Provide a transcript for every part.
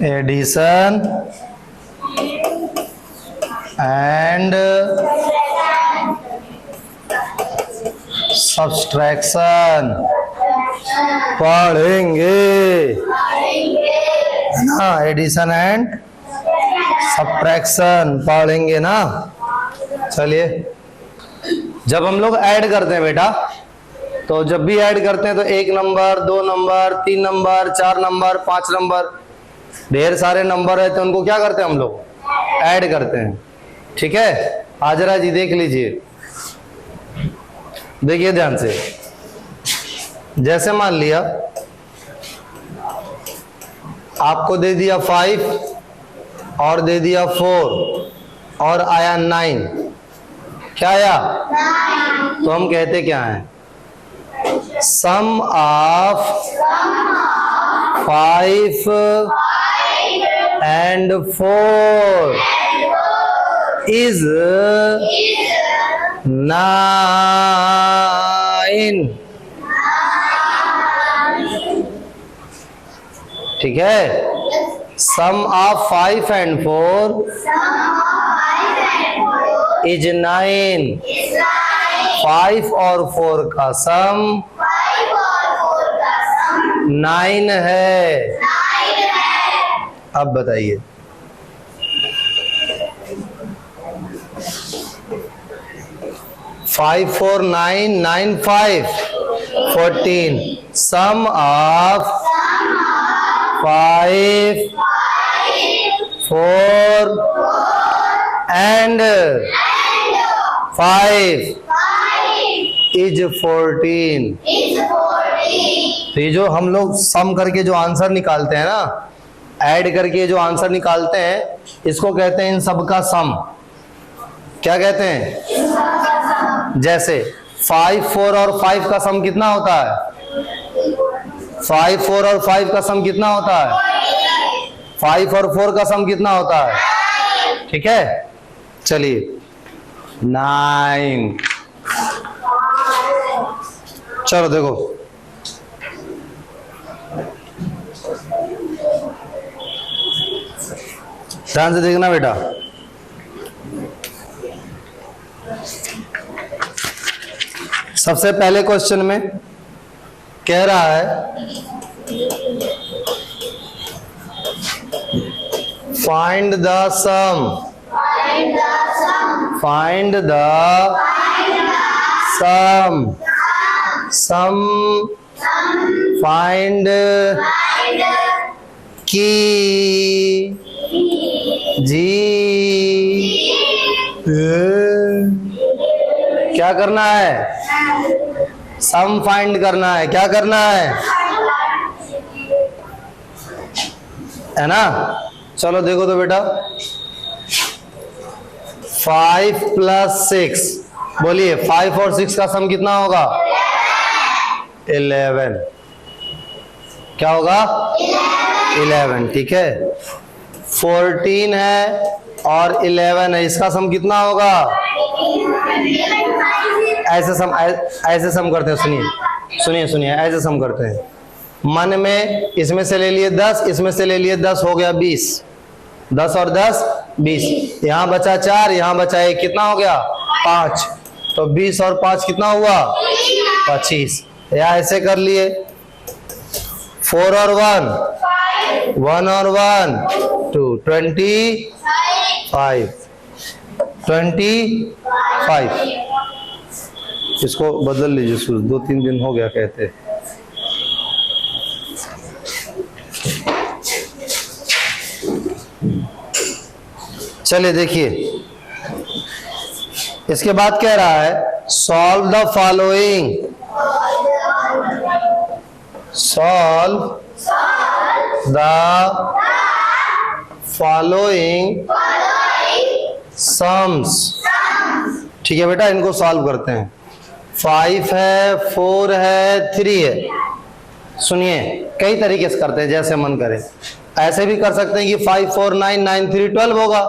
Addition and subtraction पढ़ेंगे, है ना। एडिशन एंड सब्ट्रैक्शन पढ़ेंगे ना। चलिए, जब हम लोग ऐड करते हैं बेटा, तो जब भी ऐड करते हैं तो 1 number, 2 number, 3 number, 4 number, 5 number, ढेर सारे नंबर रहते हैं, उनको क्या करते हैं हम लोग? ऐड करते हैं। ठीक है, हाजरा जी देख लीजिए, देखिए ध्यान से। जैसे मान लिया आपको दे दिया 5 और दे दिया 4 और आया 9, क्या आया? 9। तो हम कहते क्या है? सम ऑफ 5 एंड 4 इज 9। ठीक है, सम ऑफ 5 एंड 4 इज 9। 5 और 4 का सम 9 है। अब बताइए, five 4 9, 9 5 14। Sum of 5 4 and 5 is 14। तो ये जो हम लोग सम करके जो आंसर निकालते हैं ना, ऐड करके जो आंसर निकालते हैं, इसको कहते हैं इन सब का सम। क्या कहते हैं? जैसे 5 4 और 5 का सम कितना होता है? 5 4 और 5 का सम कितना होता है? 5 और 4 का सम कितना होता है? ठीक है, चलिए 9। चलो देखो, ध्यान से देखना बेटा। सबसे पहले क्वेश्चन में कह रहा है find the sum, find the sum, sum find की जी। क्या करना है? सम फाइंड करना है। क्या करना है ना। चलो देखो तो बेटा, 5 + 6, बोलिए 5 और 6 का सम कितना होगा? 11। क्या होगा? 11। ठीक है, 14 है और 11 है, इसका सम कितना होगा? ऐसे सम करते हैं। सुनिए सुनिए, ऐसे सम करते हैं। मन में इसमें से ले लिए 10, इसमें से ले लिए 10, हो गया 20। 10 और 10 20, यहाँ बचा 4, यहाँ बचा 1, कितना हो गया? 5। तो 20 और 5 कितना हुआ? 25। या ऐसे कर लिए 4 और 1, 1 और 1 2, 25। इसको बदल लीजिए, 2-3 दिन हो गया कहते। चलिए देखिए, इसके बाद कह रहा है solve the following, solve the following sums. ठीक है बेटा, इनको सॉल्व करते हैं। 5 है, 4 है, 3 है। सुनिए, कई तरीके से करते हैं, जैसे मन करे। ऐसे भी कर सकते हैं कि 5 4 9 9 3 12 होगा।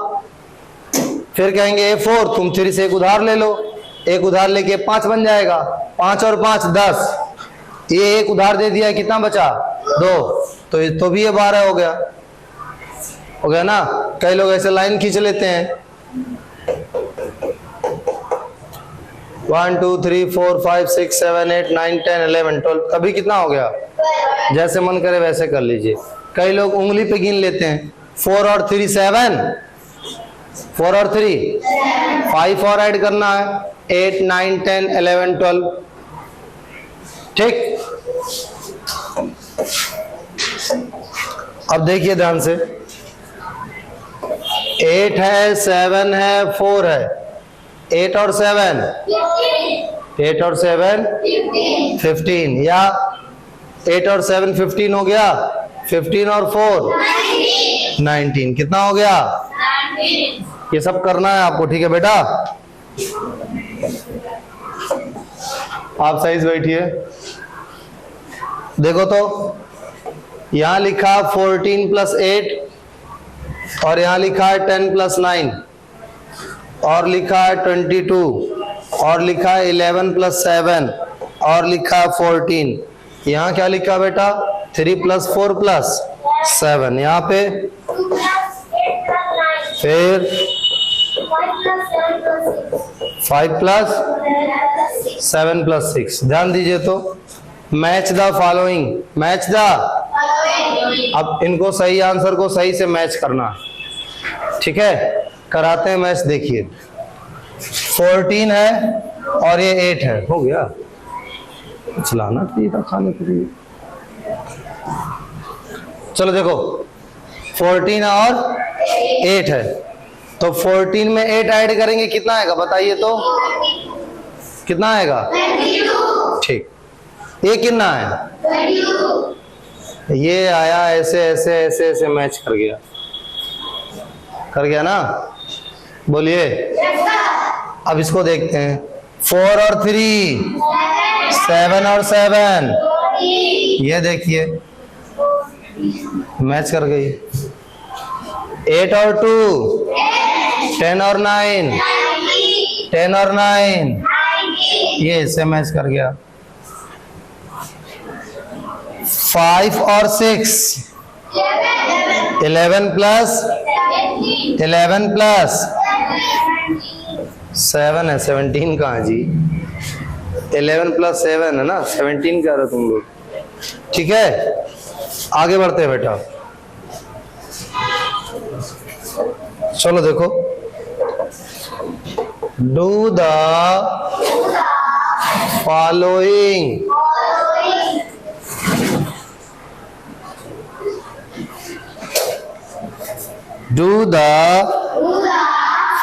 फिर कहेंगे 4, तुम 3 से एक उधार ले लो, एक उधार लेके 5 बन जाएगा। 5 और 5 10, ये एक उधार दे दिया, कितना बचा? 2, तो भी ये 12 हो गया। हो गया ना। कई लोग ऐसे लाइन खींच लेते हैं 1 2 3 4 5 6 7 8 9 10 11 12, कभी कितना हो गया, जैसे मन करे वैसे कर लीजिए। कई लोग उंगली पे गिन लेते हैं 4 और 3 7, 4 और 3 5 और ऐड करना है 8 9 10 11 12, ठीक। अब देखिए ध्यान से, 8 है 7 है 4 है, 8 और 7 8 और 7 15, या 8 और 7 15 हो गया, 15 और 4 19, कितना हो गया, ये सब करना है आपको, ठीक है बेटा। आप सही से बैठिए। देखो तो यहां लिखा 14 + 8 और यहां लिखा है 10 + 9 और लिखा है 22 और लिखा है 11 + 7 और लिखा है 14। यहाँ क्या लिखा बेटा, 3 + 4 + 7, यहाँ पे फिर 5 + 7 + 6। ध्यान दीजिए तो, match the following, match the, अब इनको सही आंसर को सही से मैच करना, ठीक है, कराते हैं मैच। देखिए 14 है और ये 8 है, हो गया, चलाना चाहिए खाने के लिए। चलो देखो 14 और 8 है, तो 14 में 8 ऐड करेंगे कितना आएगा बताइए तो, कितना आएगा, ठीक। ये कितना है, ये आया ऐसे ऐसे ऐसे ऐसे मैच कर गया, कर गया ना, बोलिए। अब इसको देखते हैं, 4 और 3 7 और 7, ये देखिए मैच कर गई। 8 और 2 10 और 9 10 और 9, ये इससे मैच कर गया। 5 और 6 11 + 7 है, 17 कहाँ जी, 11 + 7 है ना, 17 कह रहे तुम लोग, ठीक है। आगे बढ़ते हैं बेटा, चलो देखो, do the following, do the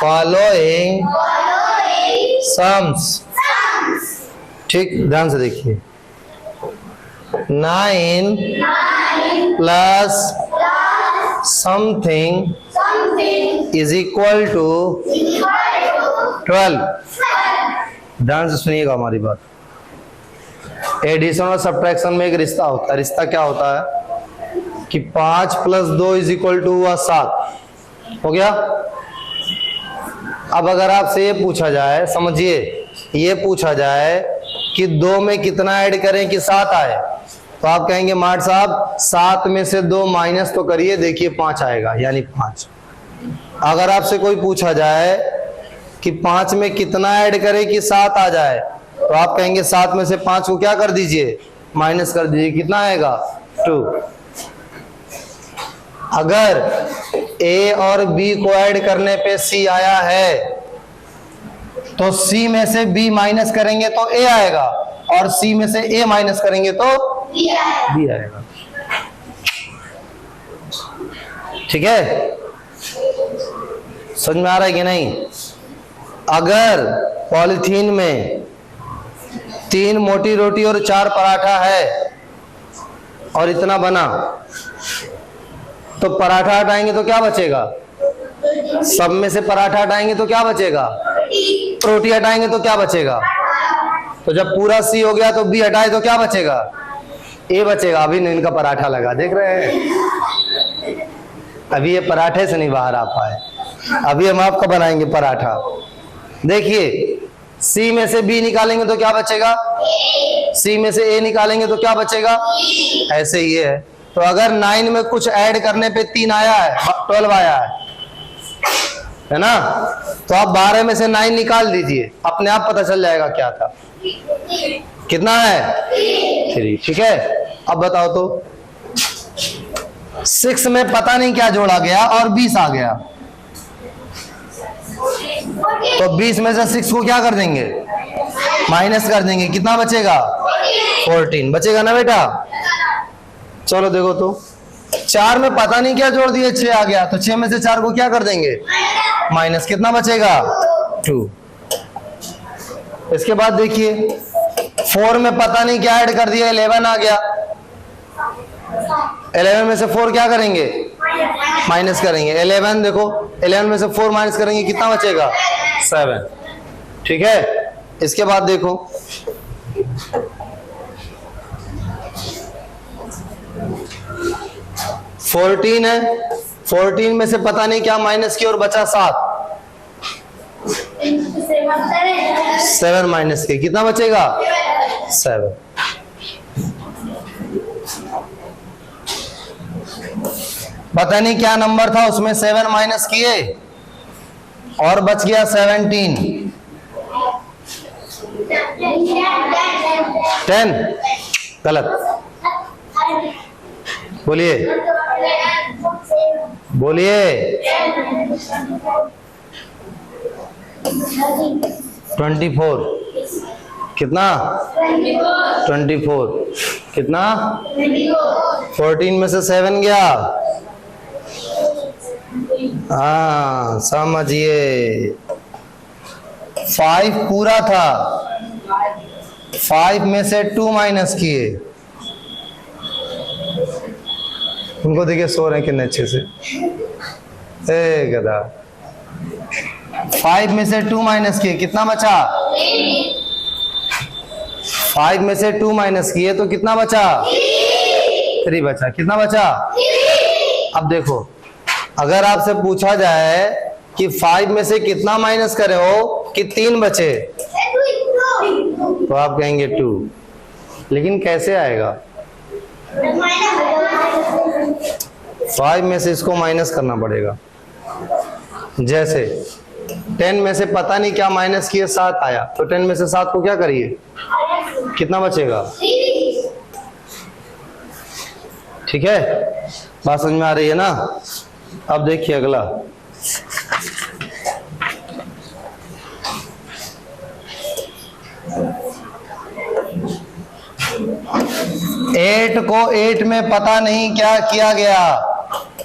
following sums, ठीक, ध्यान से देखिए। 9 + समथिंग इज इक्वल टू 12। ध्यान से सुनिएगा हमारी बात। एडिशन और सब्ट्रैक्शन में एक रिश्ता होता है, रिश्ता क्या होता है कि 5 + 2 इज इक्वल टू हुआ 7, हो गया। अब अगर आपसे ये पूछा जाए, समझिए, ये पूछा जाए कि 2 में कितना ऐड करें कि 7 आए, तो आप कहेंगे मार्ट साहब 7 में से 2 माइनस तो करिए, देखिए 5 आएगा, यानी 5। अगर आपसे कोई पूछा जाए कि 5 में कितना ऐड करें कि 7 आ जाए, तो आप कहेंगे 7 में से 5 को क्या कर दीजिए, माइनस कर दीजिए, कितना आएगा, 2। अगर A और B को ऐड करने पे C आया है, तो C में से B माइनस करेंगे तो A आएगा, और C में से A माइनस करेंगे तो B आएगा, ठीक है। समझ में आ रहा है कि नहीं। अगर पॉलिथीन में 3 मोटी रोटी और 4 पराठा है और इतना बना, तो पराठा हटाएंगे तो क्या बचेगा, सब में से पराठा हटाएंगे तो क्या बचेगा, रोटी हटाएंगे तो क्या बचेगा। तो जब पूरा C हो गया तो B हटाए तो क्या बचेगा, A बचेगा। अभी इनका पराठा लगा, देख रहे हैं, अभी ये पराठे से नहीं बाहर आ पाए, अभी हम आपका बनाएंगे पराठा। देखिए C में से B निकालेंगे तो क्या बचेगा, C में से A निकालेंगे तो क्या बचेगा, ऐसे ही है। तो अगर 9 में कुछ ऐड करने पे 3 आया है, 12 आया है ना, तो आप 12 में से 9 निकाल दीजिए, अपने आप पता चल जाएगा क्या था। कितना है? 3। ठीक है, अब बताओ तो 6 में पता नहीं क्या जोड़ा गया और 20 आ गया, तो 20 में से 6 को क्या कर देंगे? माइनस कर देंगे। कितना बचेगा? 14 बचेगा ना बेटा। चलो देखो तो 4 में पता नहीं क्या जोड़ दिए, 6 आ गया, तो 6 में से 4 को क्या कर देंगे? माइनस। कितना बचेगा? 2। इसके बाद देखिए 4 में पता नहीं क्या ऐड कर दिया, 11 आ गया, 11 में से 4 क्या करेंगे? माइनस करेंगे। 11 देखो, 11 में से 4 माइनस करेंगे, कितना बचेगा? 7। ठीक है, इसके बाद देखो 14 है, 14 में से पता नहीं क्या माइनस किया और बचा 7। 7 माइनस के कितना बचेगा? 7। पता नहीं क्या नंबर था, उसमें 7 माइनस किए और बच गया 17। 10 गलत। बोलिए बोलिए। 24। कितना? 24। कितना? 14 में से 7 गया। हाँ समझिए, 5 पूरा था, 5 में से 2 माइनस किए। उनको देखिए सो रहे हैं कितने अच्छे से। ए गधा, 5 में से 2 माइनस किए, कितना बचा? 5 में से 2 माइनस किए तो कितना बचा? 3 बचा। कितना बचा? अब देखो, अगर आपसे पूछा जाए कि 5 में से कितना माइनस करे हो कि 3 बचे, तो आप कहेंगे 2, लेकिन कैसे आएगा? 5 में से इसको माइनस करना पड़ेगा। जैसे 10 में से पता नहीं क्या माइनस किए, 7 आया, तो 10 में से 7 को क्या करिए? कितना बचेगा? ठीक है, बात समझ में आ रही है ना? अब देखिए अगला, एट को 8 में पता नहीं क्या किया गया,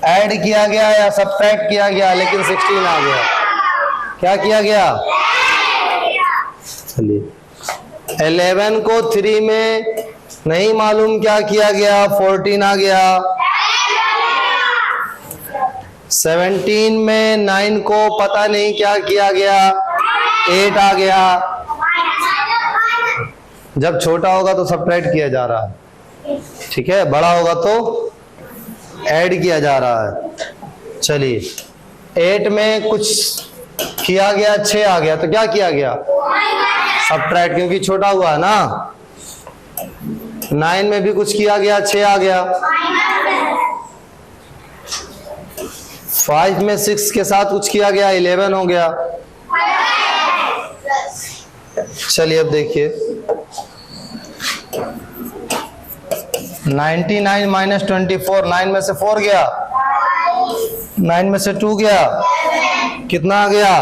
ऐड किया गया या सब्ट्रैक्ट किया गया, लेकिन 16 आ गया। क्या किया गया? चलिए 11 को 3 में नहीं मालूम क्या किया गया, 14 आ गया। 17 में 9 को पता नहीं क्या किया गया, 8 आ गया। जब छोटा होगा तो सब्ट्रैक्ट किया जा रहा है, ठीक है, बड़ा होगा तो ऐड किया जा रहा है। चलिए 8 में कुछ किया गया, 6 आ गया, तो क्या किया गया? सब्ट्रैक्ट, क्योंकि छोटा हुआ है ना। 9 में भी कुछ किया गया, 6 आ गया। 5 में 6 के साथ कुछ किया गया, 11 हो गया। चलिए अब देखिए 99 माइनस 24, 9 में से 4 गया, 9 में से 2 गया, कितना आ गया?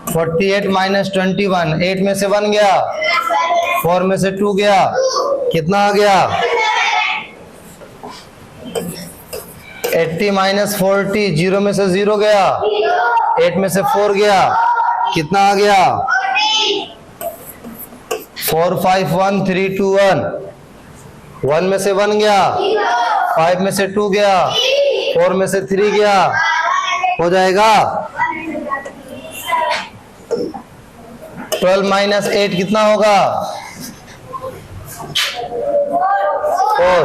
48 माइनस 21, 8 में से 1 गया, 4 में से 2 गया, कितना आ गया? 80 माइनस 40, 0 में से 0 गया, 8 में से 4 गया, कितना आ गया? 4 5 1 3 2 1, 1 में से 1 गया, 5 में से 2 गया, 4 में से 3 गया, हो जाएगा। 12 माइनस 8 कितना होगा? 4।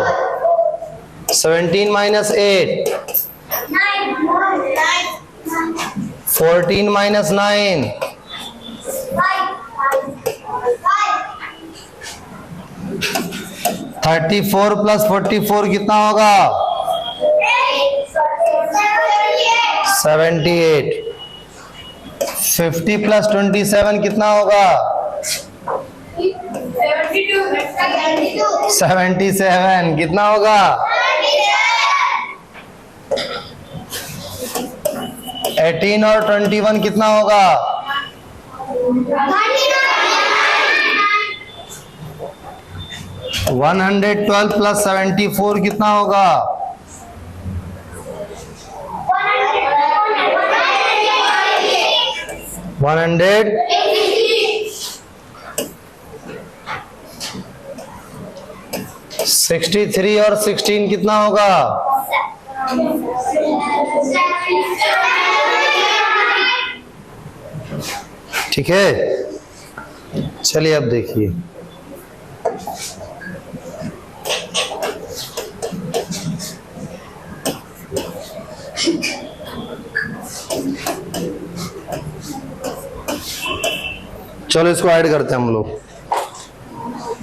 17 माइनस 8, 14 माइनस 9, 5 34 प्लस 44 कितना होगा? 78। 50 प्लस 27 कितना होगा? 77। कितना होगा? 18 और 21 कितना होगा? 112 प्लस 74 कितना होगा? 100। 63 और 16 कितना होगा? 7। ठीक है, चलिए अब देखिए। चलो इसको ऐड करते हैं हम लोग,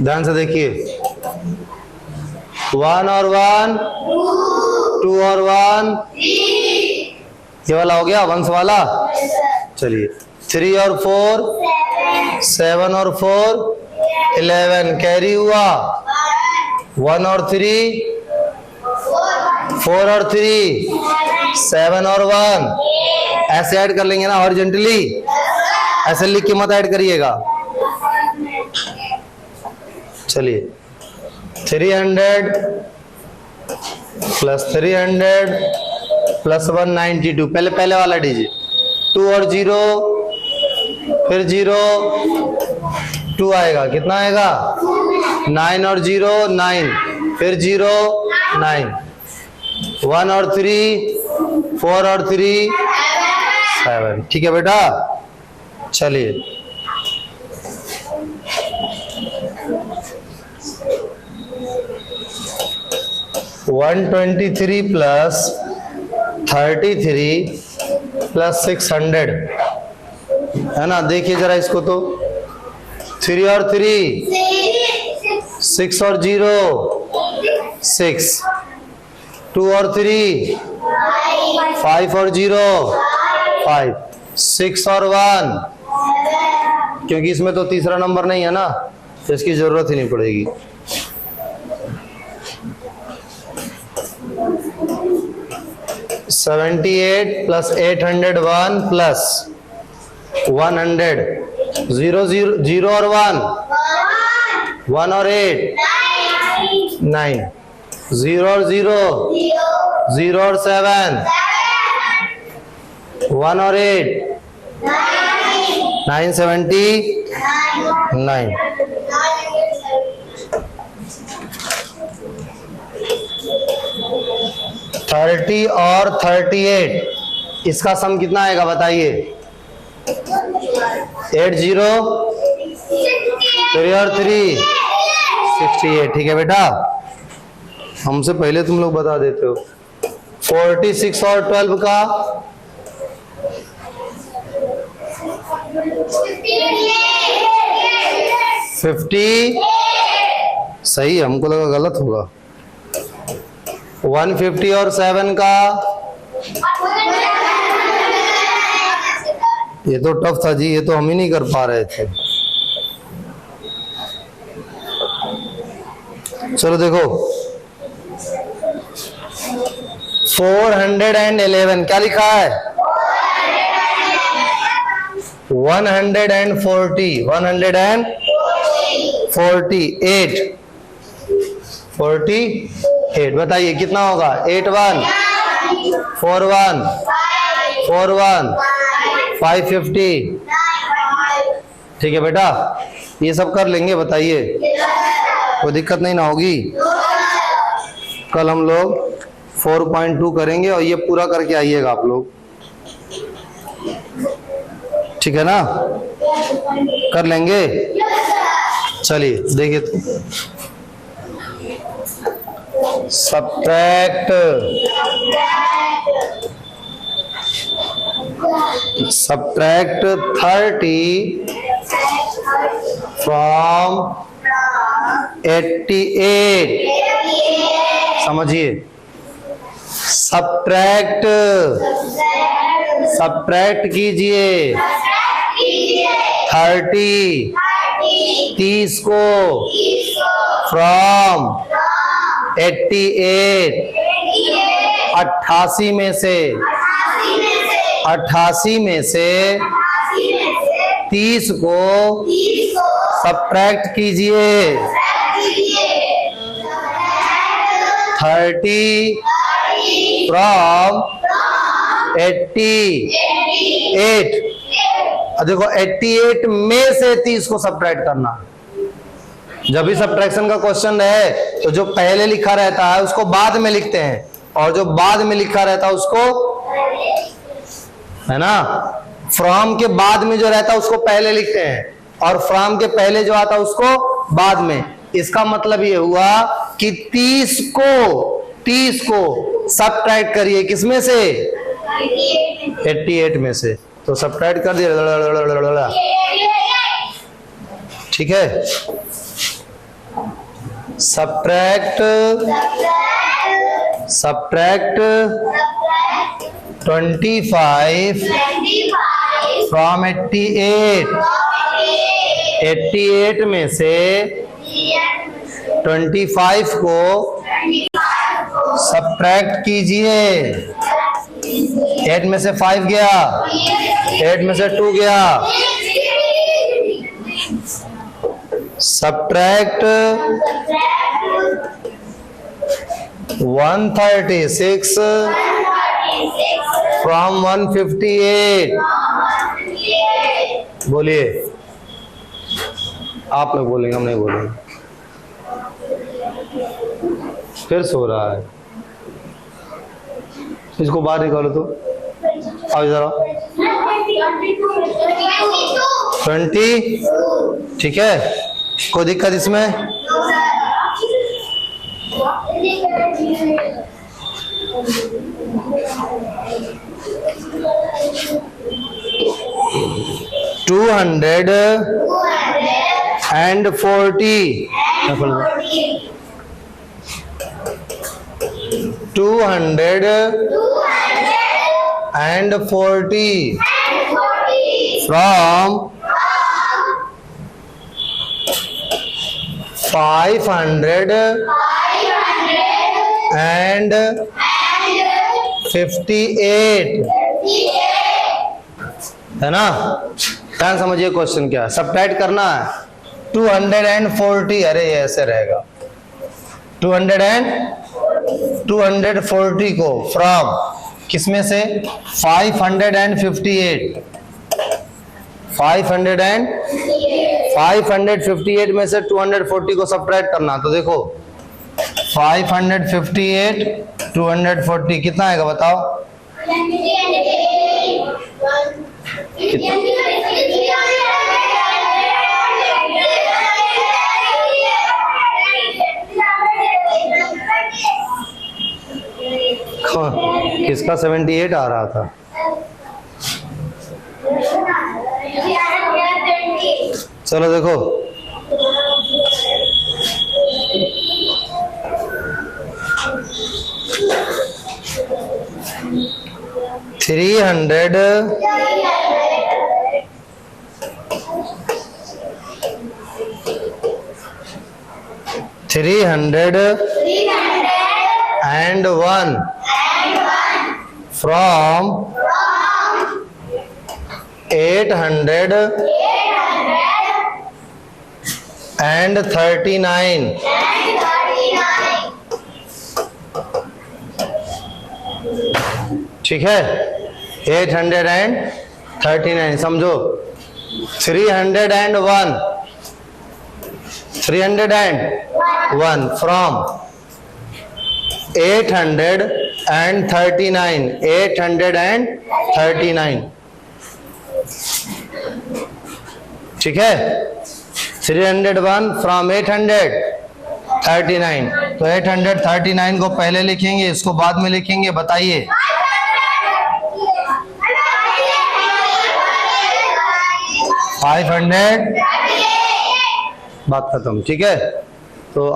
ध्यान से देखिए। 1 और 1, 2 और 1, ये वाला हो गया वंश वाला। चलिए 3 और 4, 7 और 4, 11 कैरी हुआ। 1 और 3, 4 और 3, 7 और 1, ऐसे ऐड कर लेंगे ना हॉरिजॉन्टली, ऐसे लिख के मत ऐड करिएगा। चलिए 300 प्लस 300 प्लस 192, पहले वाला डिजिट। 2 और 0, फिर 0, 2 आएगा, कितना आएगा? 9 और 0, 9, फिर 0, 9। 1 और 3, 4 और 3, 7। ठीक है बेटा, चलिए। वन 23 प्लस 33 प्लस 600 है ना। देखिए जरा इसको तो, 3 और 3, 6 और 0, 6, 2 और 3, 5 और 0, 5, 6 और 1, क्योंकि इसमें तो तीसरा नंबर नहीं है ना, तो इसकी जरूरत ही नहीं पड़ेगी। 78 प्लस 801 प्लस 100, 0 और 1, 1 और 8, 9, 0 और 0, 0 और 7, 1 और 8, 979। थर्टी और 38, इसका सम कितना आएगा बताइए? 80, 3 और 3, 68। ठीक है बेटा, हमसे पहले तुम लोग बता देते हो। 46 और 12 का 50, सही, हमको लगा गलत होगा। 150 और 7 का, ये तो टफ था जी, ये तो हम ही नहीं कर पा रहे थे। चलो देखो 411, क्या लिखा है? 140, 48, बताइए कितना होगा? 81, 41, 41, 550। ठीक है बेटा, ये सब कर लेंगे, बताइए कोई दिक्कत नहीं ना होगी। कल हम लोग 4.2 करेंगे और ये पूरा करके आइएगा आप लोग, ठीक है ना? कर लेंगे। चलिए देखिए तो, सब्ट्रैक्ट 30 from 88। समझिए, सब्ट्रैक्ट, सब्ट्रैक्ट कीजिए 30, 30 को फ्रॉम 88, 88 में से, 88 में से 30 को सब्ट्रैक्ट कीजिए 30 फ्रॉम 88। देखो 88 में से 30 को सब्ट्रैक्ट करना। जब भी सब्ट्रैक्शन का क्वेश्चन रहे तो जो पहले लिखा रहता है उसको बाद में लिखते हैं, और जो बाद में लिखा रहता है उसको, है ना, फ्रॉम के बाद में जो रहता है उसको पहले लिखते हैं, और फ्रॉम के पहले जो आता है उसको बाद में। इसका मतलब ये हुआ कि 30 को सब्ट्रैक्ट करिए किसमें से, 88 में से। तो सब्ट्रैक्ट कर दिया, ठीक है। सब्ट्रैक्ट 25 फ्रॉम 88, 88 में से 25 को सब्ट्रैक्ट कीजिए। 8 में से 5 गया, 8 में से 2 गया, सब्ट्रैक्ट 136 फ्रॉम 158। बोलिए, आप लोग बोलेंगे, हम नहीं बोलेंगे। फिर सो रहा है, इसको बाहर निकालो तो। आओ जरा, 20, ठीक है। कोई दिक्कत इसमें? $240 from 558, है ना। ध्यान समझिए क्वेश्चन क्या है, सब्ट्रैक्ट करना है 240। अरे ये ऐसे रहेगा, 240 को फ्रॉम किसमें से, 558। 558 में से 240 को सब्ट्रैक्ट करना। तो देखो 558 240 कितना आएगा बताओ? किसका 78 आ रहा था? चलो देखो, $300 and 1 from 800 and 39। ठीक है, 839 समझो। 301 from 839 ठीक है। 301 फ्रॉम 839, तो 839 को पहले लिखेंगे, इसको बाद में लिखेंगे, बताइए। बात खत्म, ठीक है। तो अब